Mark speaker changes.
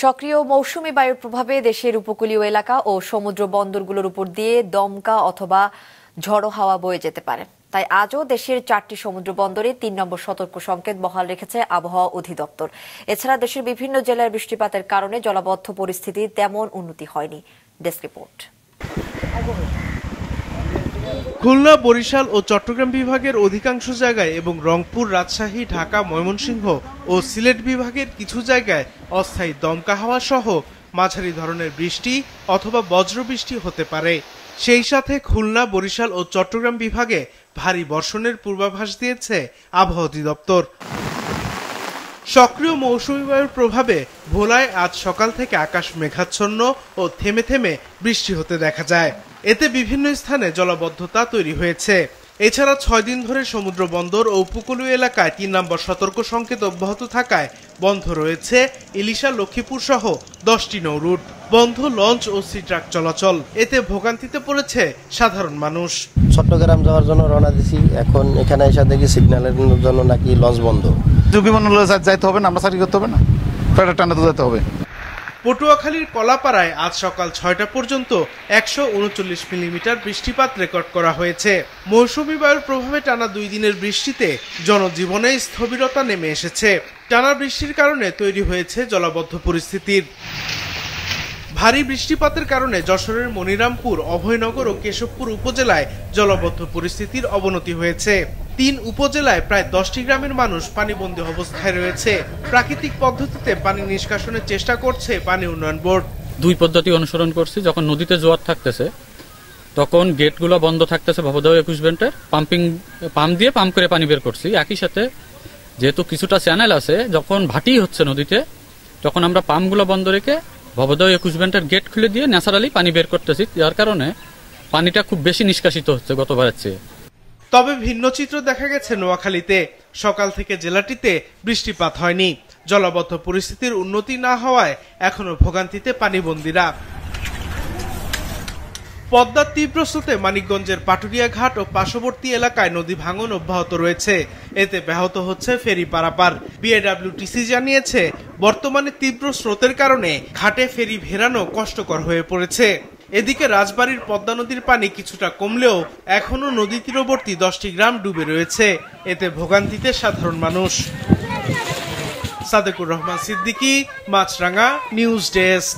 Speaker 1: সক্রিয় মৌসুমী বায়ুর প্রভাবে দেশের উপকূলীয় এলাকা ও সমুদ্র বন্দরগুলোর উপর দিয়ে দমকা অথবা ঝড়ো হাওয়া বয়ে যেতে পারে। তাই আজও দেশের 4টি সমুদ্র বন্দরে 3 নম্বর সতর্ক সংকেত বহাল রেখেছে আবহাওয়া অধিদপ্তর। এছাড়া দেশের বিভিন্ন জেলায় বৃষ্টিপাতের কারণে জলাবদ্ধ পরিস্থিতি তেমন উন্নতি হয়নি। Desk report.
Speaker 2: খুলনা, বরিশাল ও চট্টগ্রাম বিভাগের অধিকাংশ জায়গায় এবং রংপুর, রাজশাহী, ঢাকা, ময়মনসিংহ ও সিলেট বিভাগের কিছু জায়গায় অস্থায়ী দমকা হাওয়া সহ মাঝারি ধরনের বৃষ্টি অথবা বজ্রবৃষ্টি হতে পারে। সেই সাথে খুলনা, বরিশাল ও চট্টগ্রাম বিভাগে ভারী বর্ষণের পূর্বাভাস দিয়েছে আবহাওয়া অধিদপ্তর। সক্রিয় মৌসুমী বায়ুর প্রভাবে ভোলায় আজ সকাল থেকে আকাশ মেঘাচ্ছন্ন ও থেমে থেমে বৃষ্টি হতে দেখা যায়। এতে বিভিন্ন স্থানে জলাবদ্ধতা তৈরি হয়েছে। এছাড়া 6 দিন ধরে সমুদ্র বন্দর ও উপকূলীয় এলাকায় 3 নম্বর সতর্ক সংকেত অব্যাহত থাকায় বন্ধ রয়েছে ইলিশা, লক্ষ্মীপুর সহ 10টি নৌ রুট। বন্ধ লঞ্চ ও সি ট্রাক চলাচল। এতে ভোগান্তিতে পড়েছে সাধারণ মানুষ।
Speaker 3: চট্টগ্রাম যাওয়ার জন্য রওনা দিছি, এখন এখানে এসে দেখি সিগন্যালের জন্য নাকি লঞ্চ বন্ধ।
Speaker 4: বিমানবন্দরে যাইতে হবে না, আমরা সারি করতে হবে না, ফ্লাইটে টানা তো যেতে হবে।
Speaker 2: পটুয়াখালীর কলাপাড়ায় আজ সকাল 6টা পর্যন্ত 139 মিলিমিটার বৃষ্টিপাত রেকর্ড করা হয়েছে। মৌসুমী বায়ুর প্রভাবে টানা 2 দিনের বৃষ্টিতে জনজীবনে স্থবিরতা নেমে এসেছে। টানা বৃষ্টির কারণে তৈরি হয়েছে জলাবদ্ধ পরিস্থিতির। ভারী বৃষ্টিপাতের কারণে যশোরের মনিরামপুর, অভয়নগর ও কেশবপুর উপজেলায় জলাবদ্ধ পরিস্থিতির অবনতি হয়েছে। 3 উপজেলায় প্রায় 10টি গ্রামের মানুষ পানিবন্দী অবস্থায় রয়েছে। প্রাকৃতিক পদ্ধতিতে পানি নিষ্কাশনের চেষ্টা করছে পানি উন্নয়ন বোর্ড।
Speaker 5: 2 পদ্ধতি অনুসরণ করছি। যখন নদীতে জোয়ার থাকতেছে তখন গেটগুলো বন্ধ থাকতেছে, ভবদহ 21 বেন্টের পাম্প দিয়ে পাম্প করে পানি বের করছি। একই সাথে যেহেতু কিছুটা চ্যানেল আছে, যখন ভাটি হচ্ছে নদীতে তখন আমরা পাম্পগুলো বন্ধ রেখে ভবদহ 21 বেন্টের গেট খুলে দিয়ে ন্যাচারালি পানি বের করতেছি, যার কারণে পানিটা খুব বেশি নিষ্কাশিত হচ্ছে গতবারের চেয়ে।
Speaker 2: তবে ভিন্ন চিত্র দেখা গেছে নোয়াখালীতে। সকাল থেকে জেলাটিতে বৃষ্টিপাত হয়নি। জলাবদ্ধ পরিস্থিতির উন্নতি না হওয়ায় এখনো ভোগান্তিতে পানিবন্দীরা। পদ্মার তীব্র স্রোতে মানিকগঞ্জের পাটুরিয়া ঘাট ও পার্শ্ববর্তী এলাকায় নদী ভাঙন অব্যাহত রয়েছে। এতে ব্যাহত হচ্ছে ফেরি পারাপার। বিআইডব্লিউটিসি জানিয়েছে, বর্তমানে তীব্র স্রোতের কারণে ঘাটে ফেরি ভেড়ানো কষ্টকর হয়ে পড়েছে। এদিকে রাজবাড়ীর পদ্মা নদীর পানি কিছুটা কমলেও এখনো নদী তীরবর্তী 10টি গ্রাম ডুবে রয়েছে। এতে ভোগান্তিতে সাধারণ মানুষ। সাদেকুর রহমান সিদ্দিকী, মাছরাঙ্গা, নিউজ ডেস্ক।